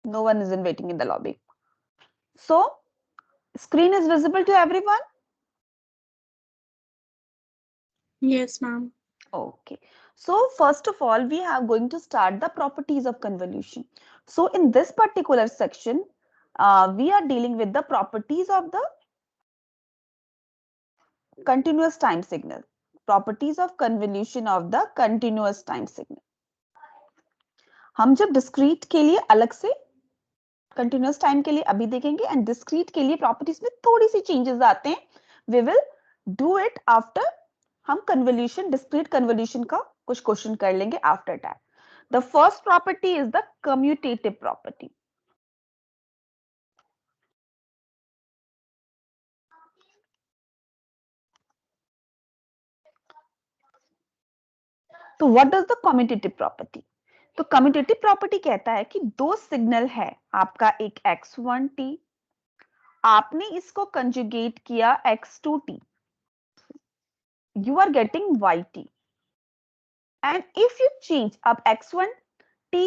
No one is in waiting in the lobby. So screen is visible to everyone. Yes, ma'am. Okay. So first of all, we are going to start the properties of convolution. So in this particular section, we are dealing with the properties of the continuous time signal. Properties of convolution of the continuous time signal. हम जब discrete के लिए अलग से continuous time के लिए अभी देखेंगे एंड डिस्क्रीट के लिए प्रॉपर्टीज में थोड़ी सी चेंजेस आते हैं. We will do it after. हम कन्वोल्यूशन डिस्क्रीट कन्वोल्यूशन का कुछ क्वेश्चन कर लेंगे after that. The first property is the commutative property. तो what does the commutative property? तो कम्यूटेटिव प्रॉपर्टी कहता है कि दो सिग्नल है आपका, एक x1t, आपने इसको कंजुगेट किया x2t, you are getting yt. and if you change, अब x1t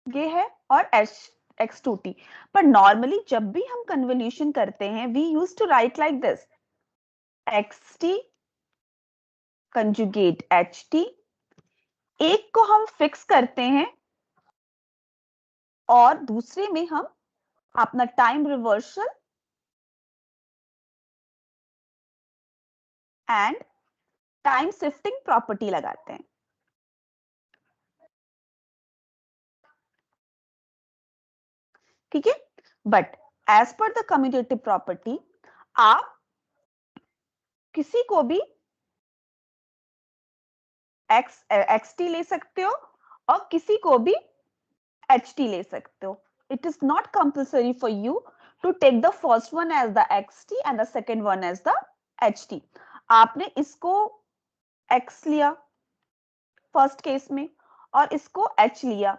ये है और x2t, पर नॉर्मली जब भी हम कन्वोल्यूशन करते हैं we use to write like this, xt conjugate ht. एक को हम फिक्स करते हैं और दूसरे में हम अपना time reversal and time shifting property लगाते हैं. ठीक है. But as per the commutative property, आप किसी को भी xt ले सकते हो और किसी को भी ht ले सकते हो. It is not compulsory for you to take the first one as the xt and the second one as the ht. आपने इसको x लिया फर्स्ट केस में और इसको h लिया.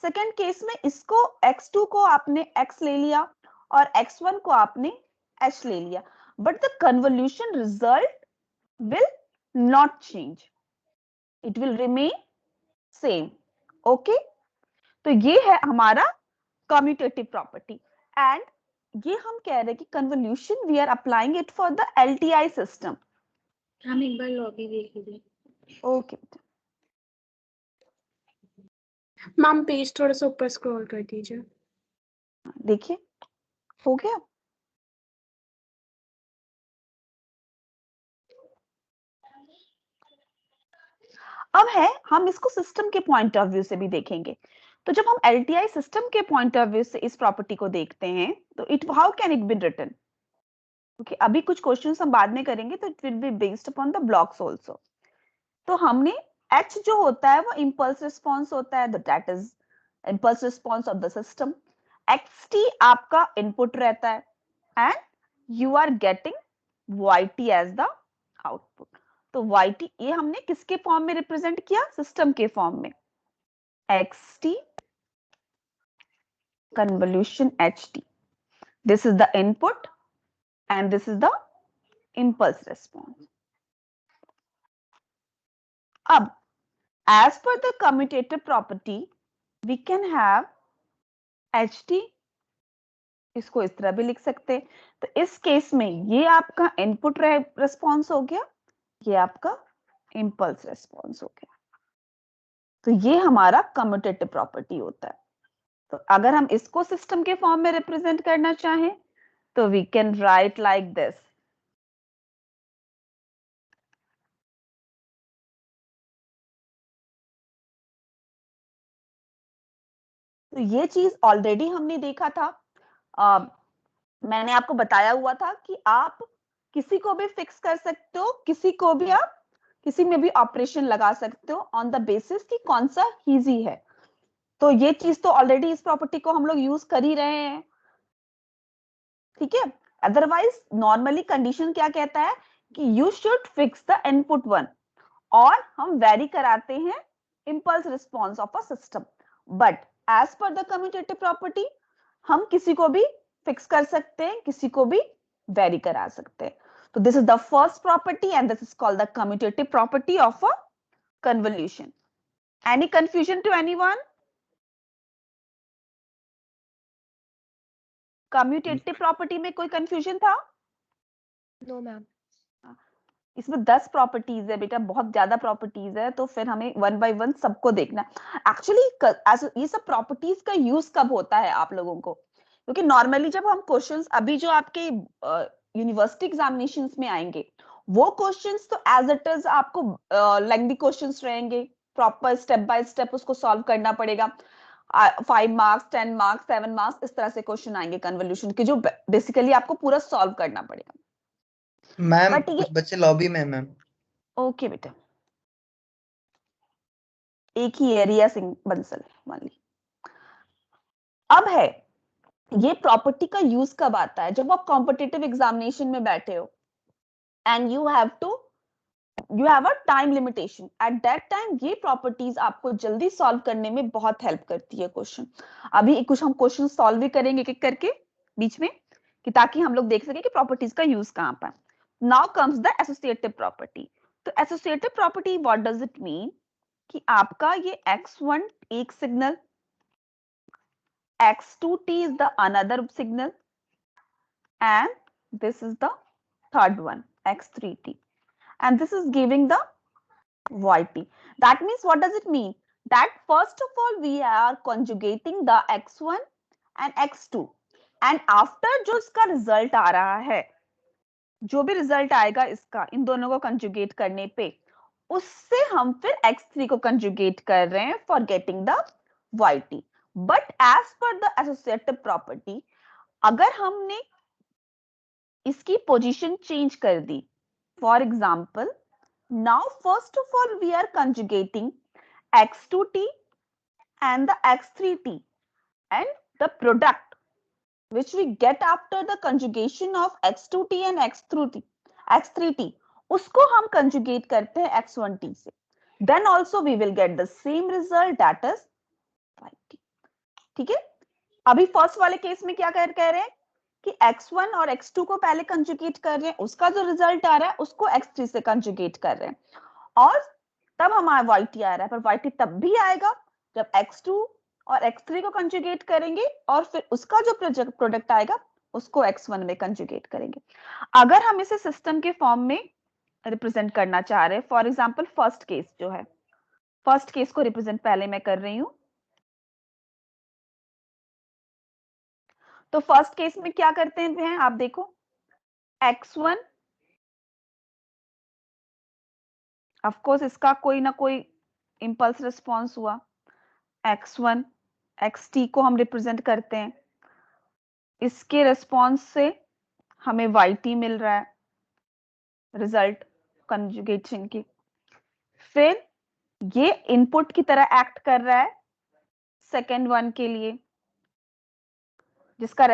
सेकेंड केस में इसको x2 को आपने x ले लिया और x1 को आपने h ले लिया. But the convolution result will not change. It will remain same. Okay. तो ये है हमारा कम्यूटेटिव प्रॉपर्टी. एंड ये हम कह रहे हैं कि convolution we are applying it for the LTI system. हम एक बार लॉबी देख लीजिए. ओके. मैम पेज थोड़ा सा ऊपर स्क्रॉल कर दीजिए. देखिए हो गया. अब है हम इसको सिस्टम के पॉइंट ऑफ व्यू से भी देखेंगे. तो जब हम एलटीआई सिस्टम के पॉइंट ऑफ व्यू से इस प्रॉपर्टी को देखते हैं तो it how can it be written. क्योंकि अभी कुछ क्वेश्चंस हम बाद में करेंगे तो it will be based upon the blocks also. तो हमने h जो होता है वो इंपल्स रिस्पांस होता है, that is impulse response of the system. xt आपका इनपुट रहता है and you are getting yt as the output. तो yt ये हमने किसके फॉर्म में रिप्रेजेंट किया? सिस्टम के फॉर्म में. xt convolution ht, this is the input and this is the impulse response. अब as per the commutative property we can have ht, इसको इस तरह भी लिख सकते हैं. तो इस केस में ये आपका इनपुट रिस्पॉन्स हो गया, ये आपका इंपल्स रिस्पॉन्स हो गया. तो ये हमारा कम्यूटेटिव प्रॉपर्टी होता है. तो अगर हम इसको सिस्टम के फॉर्म में रिप्रेजेंट करना चाहें तो we can write like this. तो ये चीज ऑलरेडी हमने देखा था. मैंने आपको बताया हुआ था कि आप किसी को भी फिक्स कर सकते हो, किसी को भी आप किसी में भी ऑपरेशन लगा सकते हो ऑन द बेसिस कि कौन सा इजी है. तो ये चीज तो ऑलरेडी इस प्रॉपर्टी को हम लोग यूज कर ही रहे हैं. ठीक है. अदरवाइज नॉर्मली कंडीशन क्या कहता है कि you should fix the input one, और हम वेरी कराते हैं impulse response of a system. But as per the commutative property हम किसी को भी फिक्स कर सकते हैं, किसी को भी वेरी करा सकते हैं. तो this is the first property and this is called the commutative property of a convolution. Any confusion to anyone? Commutative property में कोई कंफ्यूजन था? No ma'am. इसमें 10 प्रॉपर्टीज है बेटा, बहुत ज्यादा प्रॉपर्टीज है, तो फिर हमें वन बाय वन सबको देखना है। एक्चुअली ये सब प्रॉपर्टीज का यूज कब होता है आप लोगों को? क्योंकि नॉर्मली जब हम क्वेश्चंस अभी जो आपके यूनिवर्सिटी एग्जामिनेशंस में आएंगे, वो क्वेश्चंस तो एज इट इज आपको लेंथी क्वेश्चंस रहेंगे, प्रॉपर स्टेप बाय स्टेप उसको सॉल्व करना पड़ेगा। 5 मार्क्स, 10 मार्क्स, 7 मार्क्स, इस तरह से क्वेश्चन आएंगे कन्वोल्यूशन के, जो बेसिकली आपको पूरा सॉल्व करना पड़ेगा। मैम बट ये कुछ बच्चे लॉबी में मैम। ओके बेटा, एक ही एरिया सिंह बंसल वाली। अब है ये प्रॉपर्टी का यूज कब आता है? जब आप कॉम्पिटिटिव एग्जामिनेशन में बैठे हो and you have a time limitation, at that time ये प्रॉपर्टीज आपको जल्दी सॉल्व करने में बहुत हेल्प करती है क्वेश्चन। अभी कुछ हम क्वेश्चन सॉल्व भी करेंगे एक एक करके बीच में, कि ताकि हम लोग देख सके कि प्रॉपर्टीज का यूज कहां पर। Now comes the associative property. तो associative property what does it mean कि आपका ये x1 एक signal, x2t is the another signal, and this is the third one, x3t, and this is giving the yt. That means what does it mean? That first of all we are conjugating the x1 and x2, and after जो इसका result आ रहा है, जो भी result आएगा इसका इन दोनों को कंजुगेट करने पे, उससे हम फिर x3 को कंजुगेट कर रहे हैं for getting the yt. But as per the associative property, अगर हमने इसकी पोजीशन चेंज कर दी, for example now first of all we are conjugating x2t and the x3t, and the product which we get after the conjugation of x2t and x3t, उसको हम conjugate करते हैं x1t से, then also we will get the same result, that is yt. ठीक है? अभी first वाले case में क्या कह रहे हैं कि x1 और x2 को पहले कंजुगेट कर रहे हैं, उसका जो रिजल्ट आ रहा है उसको x3 से कंजुगेट कर रहे हैं, और तब हमारा yt आ रहा है। पर yt तब भी आएगा जब x2 और x3 को कंजुगेट करेंगे, और फिर उसका जो प्रोडक्ट आएगा उसको x1 में कंजुगेट करेंगे। अगर हम इसे सिस्टम के फॉर्म में रिप्रेजेंट करना चाह रहे हैं, फॉर एग्जांपल फर्स्ट केस जो है, फर्स्ट केस को रिप्रेजेंट पहले मैं कर रही हूं। तो फर्स्ट केस में क्या करते हैं आप देखो, x1 ऑफ कोर्स इसका कोई ना कोई इंपल्स रिस्पॉन्स हुआ, x1 xt को हम रिप्रेजेंट करते हैं, इसके रिस्पॉन्स से हमें yt मिल रहा है रिजल्ट कंजुगेशन की। फिर ये इनपुट की तरह एक्ट कर रहा है सेकेंड वन के लिए, जिसका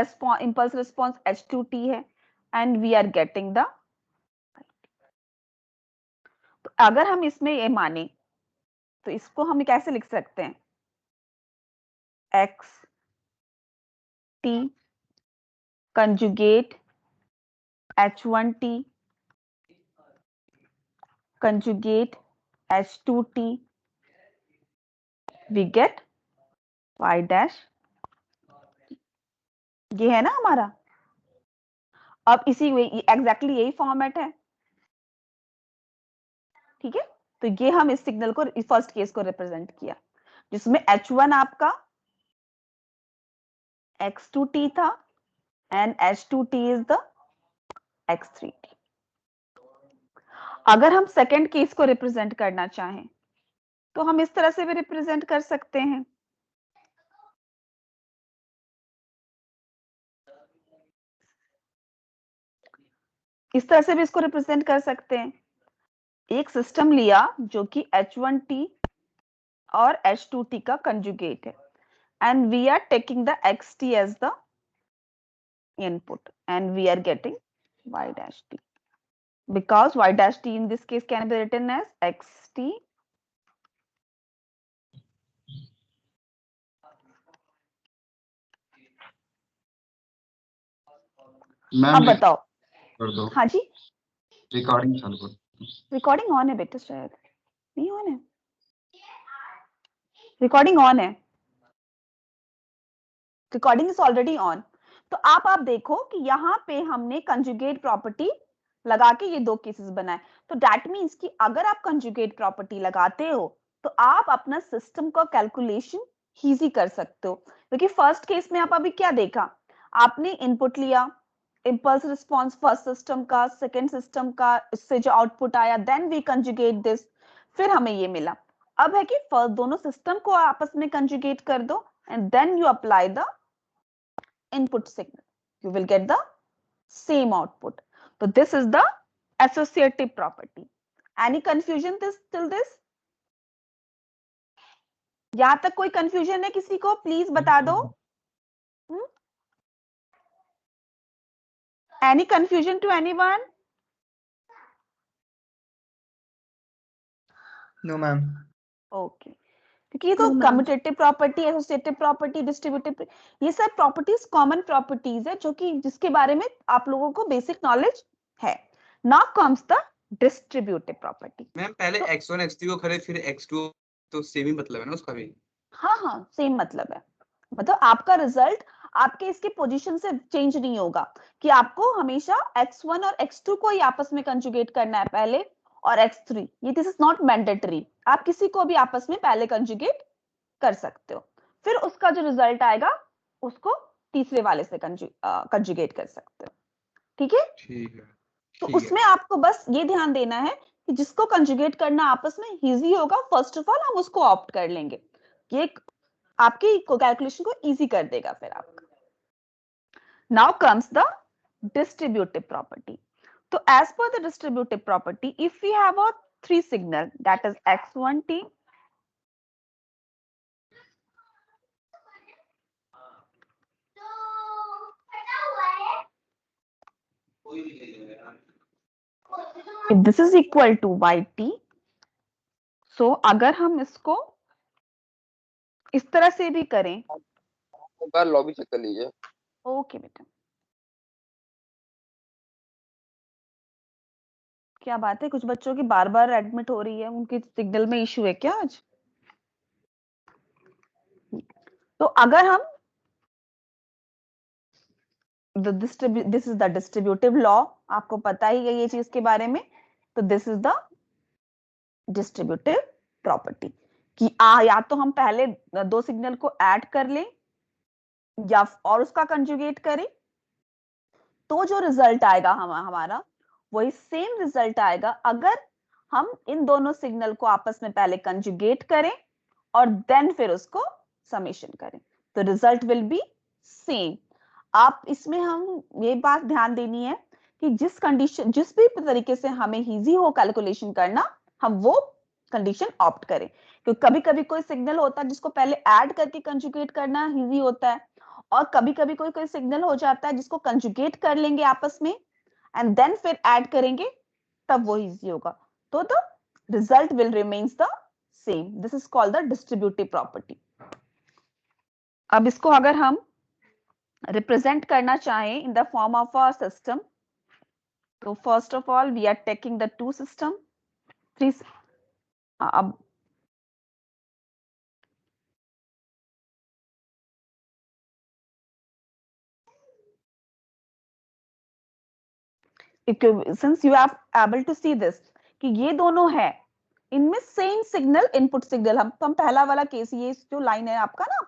इंपल्स रिस्पॉन्स h2t है, and we are getting the. तो अगर हम इसमें ये माने तो इसको हम कैसे लिख सकते हैं, x t conjugate h1t conjugate h2t, we get y dash। ये है ना हमारा। अब इसी एग्जैक्टली यही फॉर्मेट है, ठीक है? तो ये हम इस सिग्नल को फर्स्ट केस को रिप्रेजेंट किया, जिसमें h1 आपका x2t था and h2t is the x3t। अगर हम सेकेंड केस को रिप्रेजेंट करना चाहें तो हम इस तरह से भी रिप्रेजेंट कर सकते हैं। इस तरह से भी इसको रिप्रेजेंट कर सकते हैं। एक सिस्टम लिया जो कि h1t और h2t का कंजुगेट है, and we are taking the xt as the input, and we are getting y dash t, because y dash t in this case can be written as xt अब बताओ। कर दो हाँ जी, recording चालू कर। Recording on है बेटा, शायद नहीं ऑन है, रिकॉर्डिंग ऑन है, रिकॉर्डिंग इज ऑलरेडी ऑन। तो आप देखो कि यहाँ पे हमने कंजुगेट प्रॉपर्टी लगा के ये 2 केसेस बनाए। तो दैट मीन्स कि अगर आप कंजुगेट प्रॉपर्टी लगाते हो तो आप अपना सिस्टम का कैलकुलेशन इजी कर सकते हो। क्योंकि फर्स्ट केस में आप अभी क्या देखा, आपने इनपुट लिया, इम्पल्स रिस्पॉन्स फर्स्ट सिस्टम का, सेकेंड सिस्टम का, इससे जो आउटपुट आया, देन वी कंजुगेट दिस, फिर हमें ये मिला। अब है कि फर्स्ट दोनों सिस्टम को आपस में कंजुगेट कर दो and then you apply the input signal, you will get the same output. So this is the associative property. Any confusion till this? यहां तक कोई कंफ्यूजन है किसी को? प्लीज बता दो। Any confusion to anyone? No, ma'am. Okay. क्योंकि ये तो commutative property, associative property, distributive, ये सब प्रॉपर्टीज कॉमन प्रॉपर्टीज है जो कि जिसके बारे में आप लोगों को बेसिक नॉलेज है। Now comes the distributive property. Ma'am पहले x1 x3 को करे फिर x2, तो सेम ही मतलब है ना उसका भी? हाँ सेम मतलब है। मतलब आपका रिजल्ट आपके इसके पोजीशन से चेंज नहीं होगा कि आपको हमेशा x1 और x2 को ही आपस में कंजुगेट करना है पहले, और x3, ये दिस इज नॉट मैंडेटरी। आप किसी को भी आपस में पहले कंजुगेट कर सकते हो, फिर उसका जो रिजल्ट आएगा उसको तीसरे वाले से कंजुगेट कर सकते हो। ठीक है? ठीक है। तो उसमें आपको बस ये ध्यान देना है कि जिसको कंजुगेट करना आपस में इजी होगा, फर्स्ट ऑफ ऑल हम उसको ऑप्ट कर लेंगे। ये आपकी कैलकुलेशन को इजी कर देगा फिर आपका। Now comes the distributive property. तो as per the distributive property, if we have a 3 signal, that is x1t, if this is equal to yt, so अगर हम इसको इस तरह से भी करें, लॉबी चेक कर लीजिए। ओके बेटा, क्या बात है, कुछ बच्चों की बार बार एडमिट हो रही है, उनकी सिग्नल में इशू है क्या आज? तो अगर हम this is the distributive law, आपको पता ही है ये चीज के बारे में। तो this is the distributive property कि या तो हम पहले 2 सिग्नल को ऐड कर लें या और उसका कंजुगेट करें, तो जो रिजल्ट आएगा हमारा वही सेम रिजल्ट आएगा अगर हम इन दोनों सिग्नल को आपस में पहले कंजुगेट करें और देन फिर उसको समेशन करें, तो रिजल्ट विल बी सेम। आप इसमें हम ये बात ध्यान देनी है कि जिस भी तरीके से हमें इजी हो कैलकुलेशन करना, हम वो कंडीशन ऑप्ट करें। क्योंकि कभी कभी कोई सिग्नल होता है जिसको पहले ऐड करके कंजुगेट करना इजी होता है, और कभी कभी कोई सिग्नल हो जाता है जिसको कंजुगेट कर लेंगे आपस में एंड देन फिर ऐड करेंगे, तब वो इजी होगा। तो the result will remains the same. This is called the distributive property. अब इसको अगर हम रिप्रेजेंट करना चाहें in the form of a system, तो first of all we are taking the 2 system, 3। अब since you are able to see this कि ये दोनों है, इनमें सेम सिग्नल इनपुट सिग्नल, हम पहला वाला केस, ये जो लाइन है आपका ना,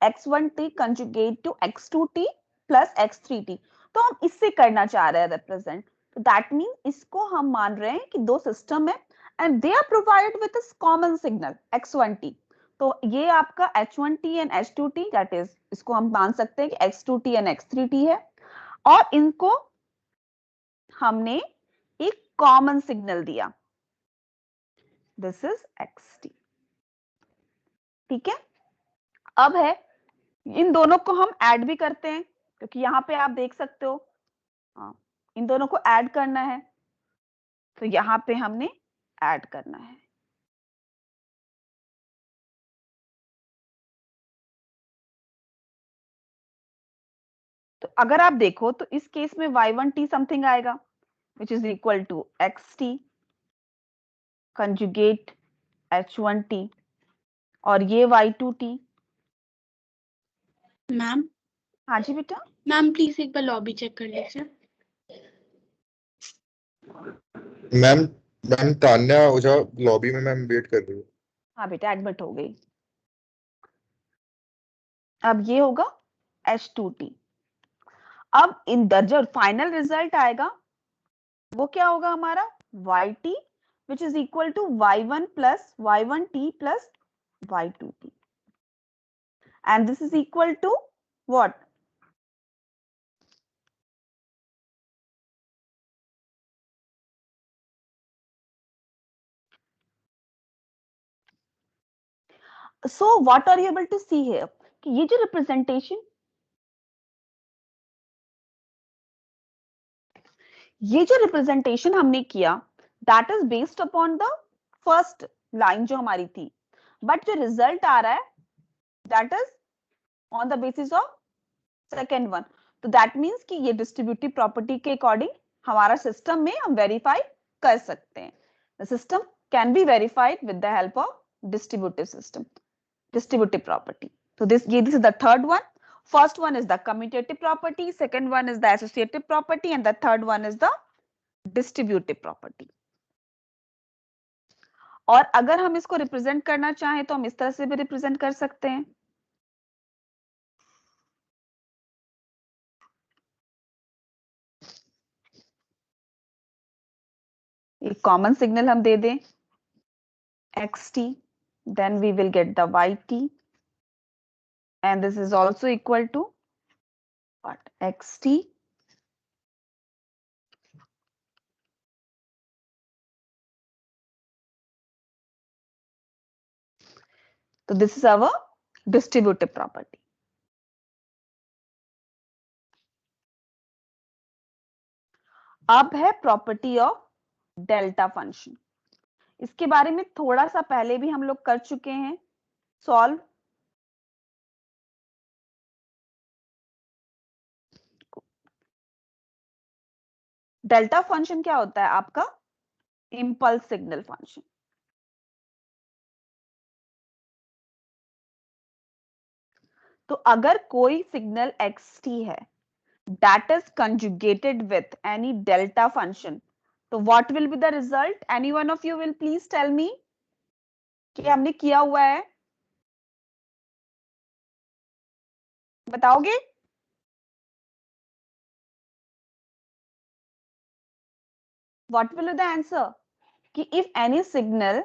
x1t conjugate to x2t plus x3t, तो हम इससे करना चाह रहे हैं रिप्रेजेंट। तो दैट मीन इसको हम मान रहे हैं कि 2 सिस्टम है and they are provided with a common signal x1t। तो ये आपका h1t and h2t, that is इसको हम मान सकते हैं कि x2t एंड x3t है, और इनको हमने एक कॉमन सिग्नल दिया, दिस इज xt। ठीक है? अब है इन दोनों को हम ऐड भी करते हैं, क्योंकि यहाँ पे आप देख सकते हो इन दोनों को ऐड करना है, तो यहाँ पे हमने ऐड करना है। तो अगर आप देखो तो इस केस में y1t समथिंग आएगा which is equal to xt conjugate h1t, और ये y2t। मैम हाँ जी बेटा। मैम प्लीज एक बार लॉबी चेक कर लीजिए। मैम मैम तान्या ओझा लॉबी में मैम वेट कर रही है। हाँ बेटा एडमिट हो गई। अब ये होगा H2T। अब इन जो फाइनल रिजल्ट आएगा वो क्या होगा हमारा YT which is equal to Y1 plus Y1T plus Y2T and this is equal to what? So what are you able to see here कि ये जो रिप्रेजेंटेशन हमने किया that is based upon the first line जो हमारी थी, but जो result आ रहा है that is on the basis of second one. तो दैट मीन्स कि ये डिस्ट्रीब्यूटिव प्रॉपर्टी के अकॉर्डिंग हमारा सिस्टम में हम वेरीफाई कर सकते हैं। The system can be verified with the help of distributive system, distributive property. So this is the third one. First one is the commutative property, second one is the associative property, and the third one is the distributive property. और अगर हम इसको represent करना चाहें तो हम इस तरह से भी रिप्रेजेंट कर सकते हैं। एक कॉमन सिग्नल हम दे दें xt, then we will get the yt, and this is also equal to what? xt so this is our distributive property. अब है प्रॉपर्टी ऑफ डेल्टा फंक्शन। इसके बारे में थोड़ा सा पहले भी हम लोग कर चुके हैं सॉल्व। डेल्टा फंक्शन क्या होता है आपका? Impulse signal function. तो अगर कोई सिग्नल xt है that is conjugated with any delta function, तो what will be the result? Any one of you will please tell me कि हमने किया हुआ है, बताओगे? What will be the answer कि if any signal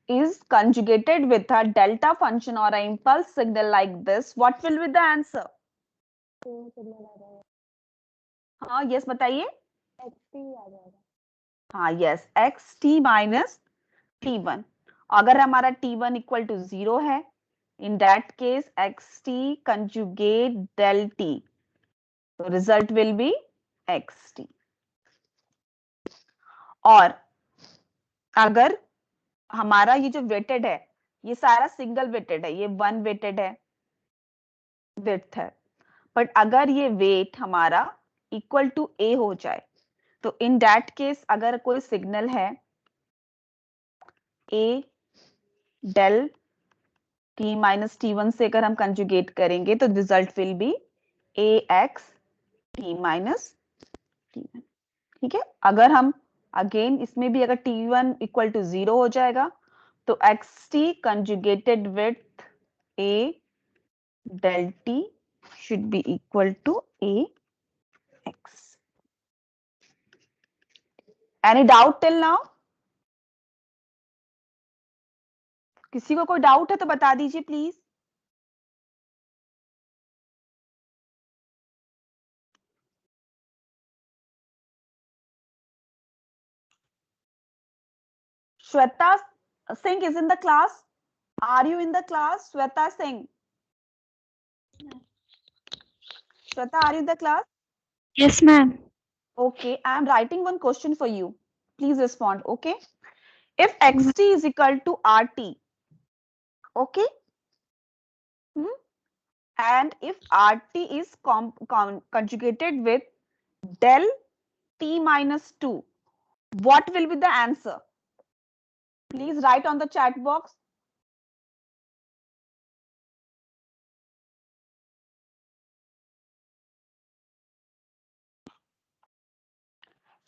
is conjugated with a delta function or an impulse signal like this, what will be the answer? हाँ yes बताइए। हाँ यस xt माइनस t1। अगर हमारा t1 इक्वल टू 0 है, in that case xt conjugate del t, तो result will be xt। और अगर हमारा ये जो वेटेड है ये सारा सिंगल वेटेड है, ये वन वेटेड है, विड्थ है, बट अगर ये वेट हमारा इक्वल टू a हो जाए तो इन दैट केस अगर कोई सिग्नल है a del t minus t1 से अगर हम कंजुगेट करेंगे तो result will be ax t minus t1। ठीक है, अगर हम अगेन इसमें भी अगर t1 इक्वल टू 0 हो जाएगा तो xt conjugated with a del t should be equal to ax. Any doubt till now? किसी को कोई डाउट है तो बता दीजिए please. Shweta Singh is in the class. Are you in the class? Shweta Singh. Shweta, are you in the class? Yes, ma'am. Okay, I am writing one question for you. Please respond. Okay. If xt is equal to rt, okay, and if rt is conjugated with del t minus 2, what will be the answer? Please write on the chat box.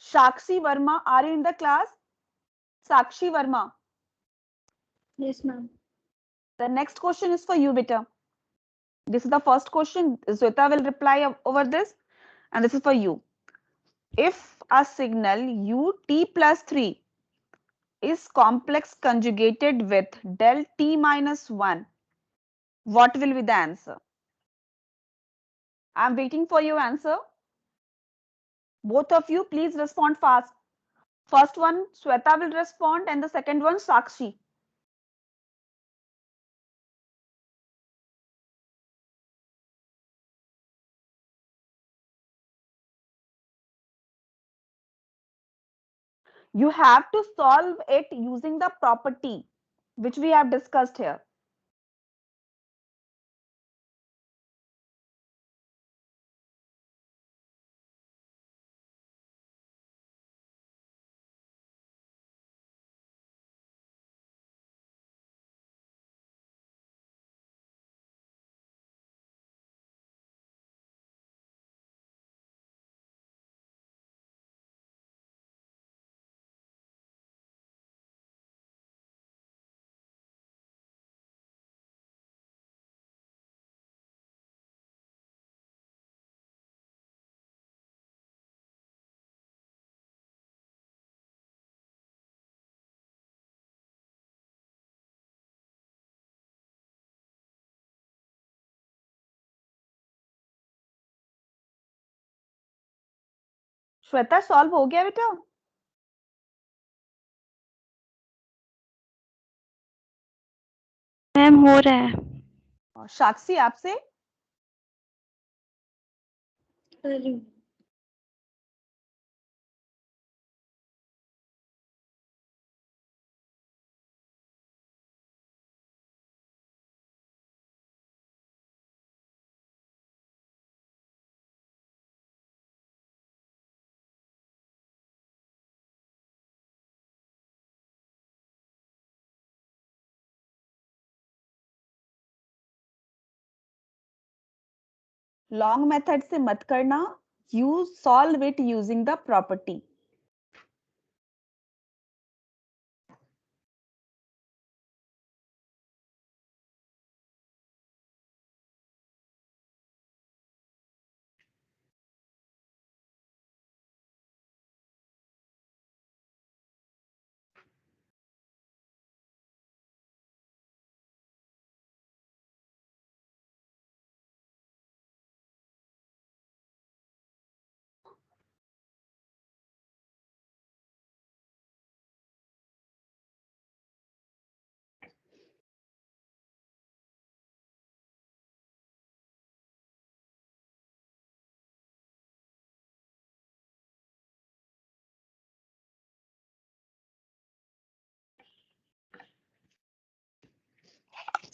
Sakshi Verma, are you in the class? Sakshi Verma. Yes, ma'am. The next question is for you, beta. This is the first question. Sweta will reply over this, and this is for you. If a signal ut plus 3 is complex conjugated with del t minus 1, what will be the answer? I'm waiting for your answer. Both of you, please respond fast. First one, Sweta will respond, and the second one, Sakshi. You have to solve it using the property which we have discussed here. Shweta solve हो गया बेटा? Ma'am हो रहा है। और साक्षी आपसे? Long method से मत करना, use solve it using the property.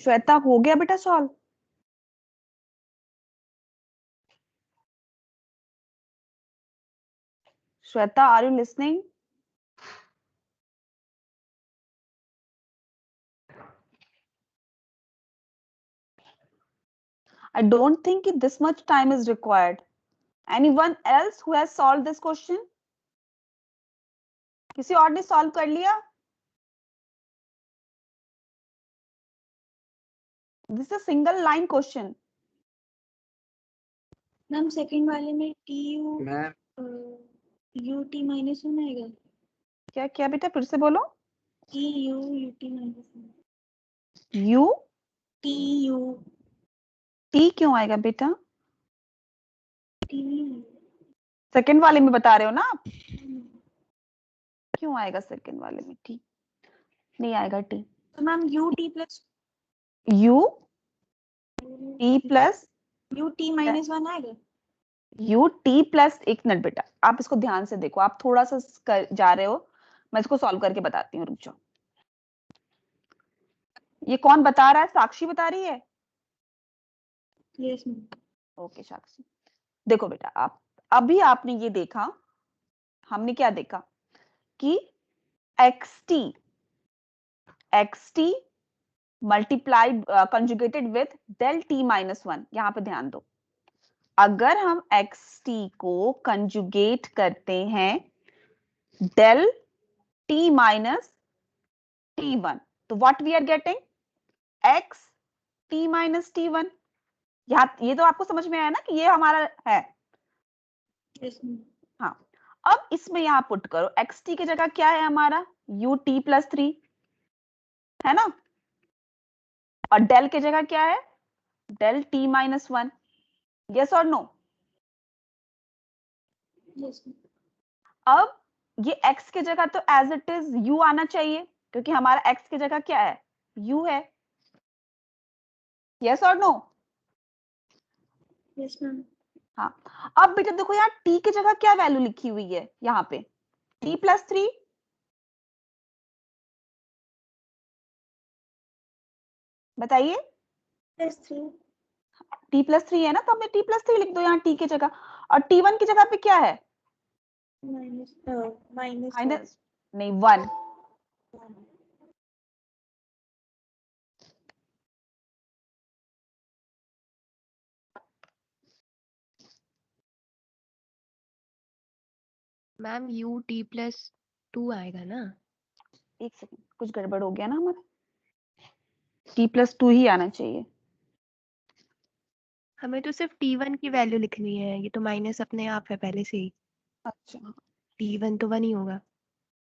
Shweta हो गया बेटा solve? Shweta, are you listening? I don't think this much time is required. Anyone else who has solved this question? किसी और ने सॉल्व कर लिया? This is a single line question. Ma'am second वाले में T U ma'am U T minus one आएगा। क्या क्या बेटा फिर से बोलो? T U U T minus one. U T U T क्यों आएगा बेटा? टी सेकंड वाले में बता रहे हो ना आप? क्यों आएगा सेकंड वाले में टी? नहीं आएगा टी. तो ma'am U T plus U T plus U T minus one आएगा। यू टी प्लस, एक मिनट बेटा, आप इसको ध्यान से देखो, आप थोड़ा सा जा रहे हो, मैं इसको सॉल्व करके बताती हूँ, रुक जाओ. ये कौन बता रहा है? साक्षी बता रही है? Yes ma'am. ओके साक्षी, देखो बेटा, आप अभी आपने ये देखा, हमने क्या देखा कि xt multiplied conjugated with del t minus 1. यहां पे ध्यान दो, अगर हम xt को कंजुगेट करते हैं del t minus t1. तो what we are getting? x t minus t1. यहाँ ये तो आपको समझ में आया ना कि ये हमारा है। Yes, ma'am. हाँ, अब इसमें यहाँ पुट करो, एक्स टी की जगह क्या है हमारा, यू टी प्लस 3 है ना, और डेल की जगह क्या है, डेल टी माइनस 1। यस और नो? Yes, ma'am. अब ये x की जगह तो एज इट इज u आना चाहिए, क्योंकि हमारा x की जगह क्या है, u है। यस और नो? Yes, ma'am. हाँ, अब बेटा देखो यहाँ t की जगह क्या वैल्यू लिखी हुई है यहाँ पे, t प्लस 3। बताइए, Plus 3. t प्लस 3 है ना, तो हमने t प्लस 3 लिख दो यहाँ t की जगह, और t1 की जगह पे क्या है, Minus माइनस नहीं 1। 1. मैम यू टी प्लस 2 आएगा ना? एक सेकंड, कुछ गड़बड़ हो गया ना हमारा, t प्लस 2 ही आना चाहिए। हमें तो सिर्फ t1 की वैल्यू लिखनी है, ये तो माइनस अपने आप है पहले से ही। अच्छा, t1 तो 1 ही होगा।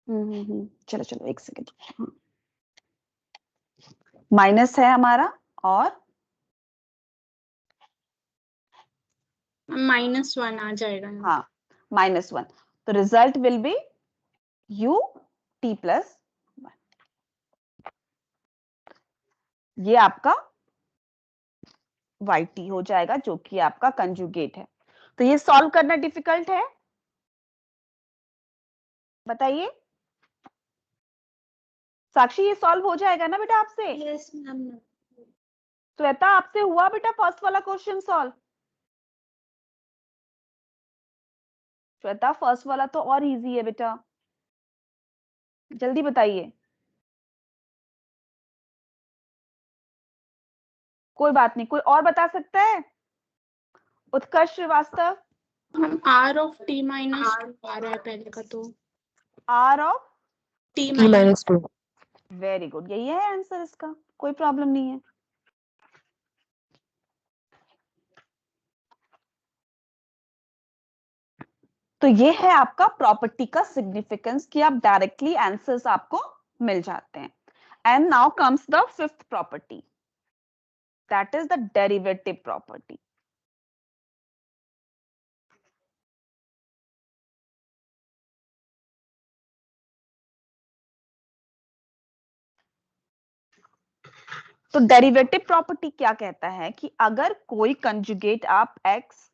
चलो चलो एक सेकंड, माइनस है हमारा और -1 आ जाएगा ना। हाँ -1, तो result will be u t plus 1। ये आपका yt हो जाएगा, जो कि आपका कंजुगेट है। तो ये सॉल्व करना डिफिकल्ट है, बताइए साक्षी, ये सॉल्व हो जाएगा ना बेटा आपसे? Yes, ma'am. श्वेता, आपसे हुआ बेटा फर्स्ट वाला क्वेश्चन सॉल्व? श्वेता, फर्स्ट वाला तो और इजी है बेटा, जल्दी बताइए। कोई बात नहीं, कोई और बता सकता है? उत्कर्ष श्रीवास्तव। हम r of t minus 2 आ रहा है पहले का, तो r of t minus 2। Very good, यही है आंसर इसका, कोई प्रॉब्लम नहीं है। तो ये है आपका प्रॉपर्टी का सिग्निफिकेंस कि आप डायरेक्टली आंसर्स आपको मिल जाते हैं। And now comes the fifth property, that is the derivative property. तो डेरिवेटिव प्रॉपर्टी क्या कहता है कि अगर कोई कंजुगेट आप x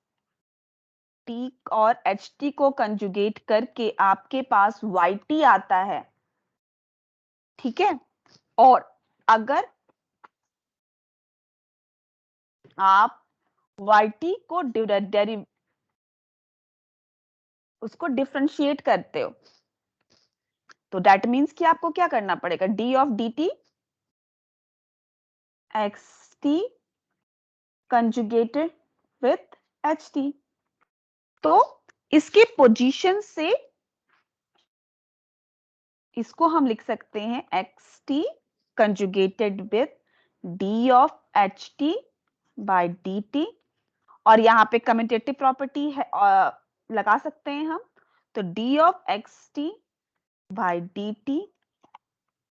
t और एच टी को कंजुगेट करके आपके पास yt आता है, ठीक है, और अगर आप yt को उसको डिफरेंशिएट करते हो, तो दैट मीन्स कि आपको क्या करना पड़ेगा, d of dt xt conjugated with ht। तो इसके पोजीशन से इसको हम लिख सकते हैं xt conjugated with d of ht by dt, और यहाँ पे कम्यूटेटिव प्रॉपर्टी है लगा सकते हैं हम, तो d of xt by dt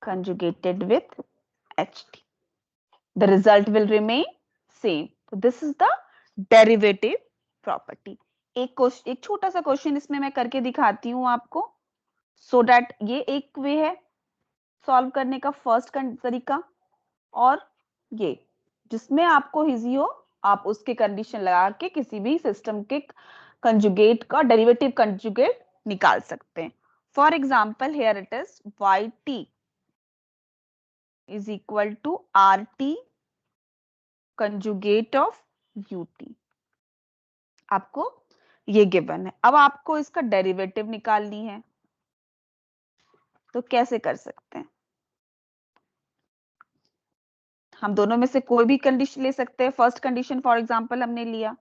conjugated with ht, the result will remain same. So this is the derivative property. एक छोटा सा क्वेश्चन इसमें मैं करके दिखाती हूँ आपको, सो दैट ये एक वे है सॉल्व करने का, फर्स्ट तरीका, और ये जिसमें आपको इजी हो आप उसके कंडीशन लगा के किसी भी सिस्टम के कंजुगेट का डेरिवेटिव कंजुगेट निकाल सकते हैं। For example here it is yt is equal to RT conjugate of UT, आपको ये गिवन है। अब आपको इसका डेरिवेटिव निकालनी है, तो कैसे कर सकते हैं? हम दोनों में से कोई भी कंडीशन ले सकते हैं। फर्स्ट कंडीशन फॉर एग्जांपल हमने लिया,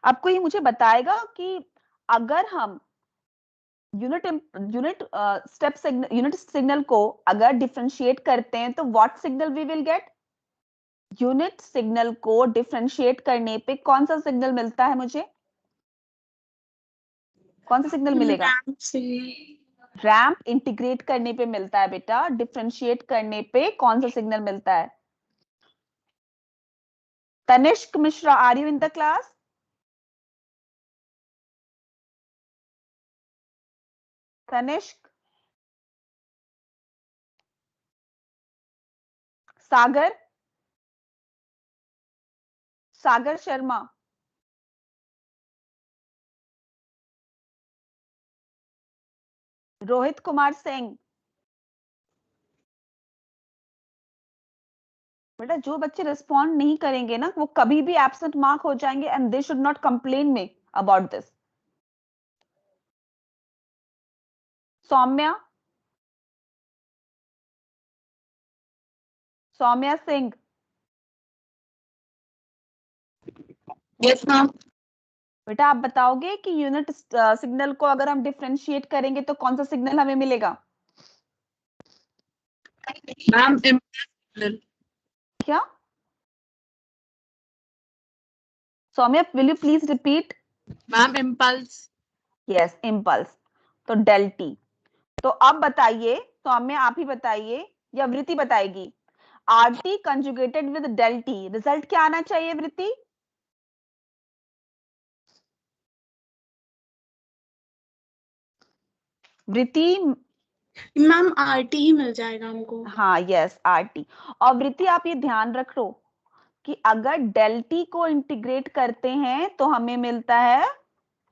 आपको ये मुझे बताएगा कि अगर हम यूनिट सिग्नल को अगर डिफरेंशिएट करते हैं तो what signal we will get? Unit signal को डिफरेंशिएट करने पे कौन सा सिग्नल मिलता है मुझे? कौन सा सिग्नल मिलेगा? Ramp signal. रैंप इंटीग्रेट करने पे मिलता है बेटा, डिफरेंशिएट करने पे कौन सा सिग्नल मिलता है? Tanishk Mishra, are you in the class? Tanishk, Sagar, Sagar Sharma, Rohit Kumar Singh. बेटा जो बच्चे रिस्पॉन्ड नहीं करेंगे ना वो कभी भी एब्सेंट मार्क हो जाएंगे and they should not complain me about this. Saumya, Saumya Singh. Yes ma'am. बेटा आप बताओगे कि यूनिट सिग्नल को अगर हम डिफरेंशिएट करेंगे तो कौन सा सिग्नल हमें मिलेगा? Ma'am impulse. क्या? Saumya will you please repeat? Ma'am impulse. Yes, impulse. तो डेल टी। तो अब बताइए सौम्या, आप ही बताइए या वृत्ति बताएगी? R T conjugated with del T, result क्या आना चाहिए वृत्ति? वृत्ति? मैम आरटी ही मिल जाएगा हमको। हाँ यस, आर टी। और वृत्ति आप ये ध्यान रखो कि अगर डेल टी को इंटीग्रेट करते हैं तो हमें मिलता है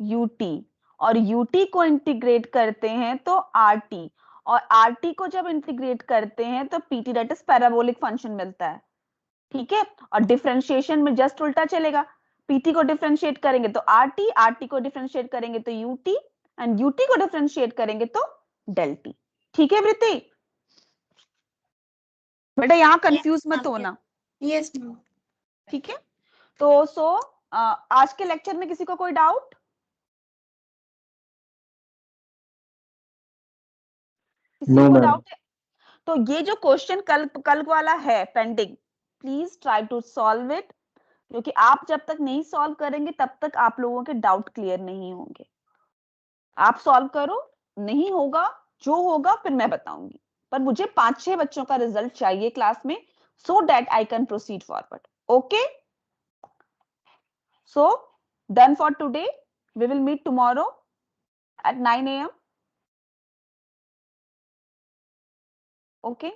यूटी, और यूटी को इंटीग्रेट करते हैं तो आरटी, और आरटी को जब इंटीग्रेट करते हैं तो PT, that is parabolic function मिलता है। ठीक है, और डिफरेंशिएशन में जस्ट उल्टा चलेगा, पीटी को डिफरेंशिएट करेंगे तो आरटी, आरटी को डिफरेंशिएट करेंगे तो यूटी, एंड यूटी को डिफरेंशिएट करेंगे तो डेल टी। ठीक है वृत्ति? बेटा यहाँ कंफ्यूज मत होना। Yes ma'am. ठीक है, तो आज के लेक्चर में किसी को कोई डाउट? किसी No, को ma'am. डाउट है? तो ये जो क्वेश्चन कल वाला है pending, please try to solve it, क्योंकि आप जब तक नहीं सॉल्व करेंगे तब तक आप लोगों के डाउट क्लियर नहीं होंगे। आप सॉल्व करो, नहीं होगा, जो होगा फिर मैं बताऊंगी, पर मुझे 5-6 बच्चों का रिजल्ट चाहिए क्लास में, so that I can proceed forward. Okay, so done for today. We will meet tomorrow at 9 a.m. Okay.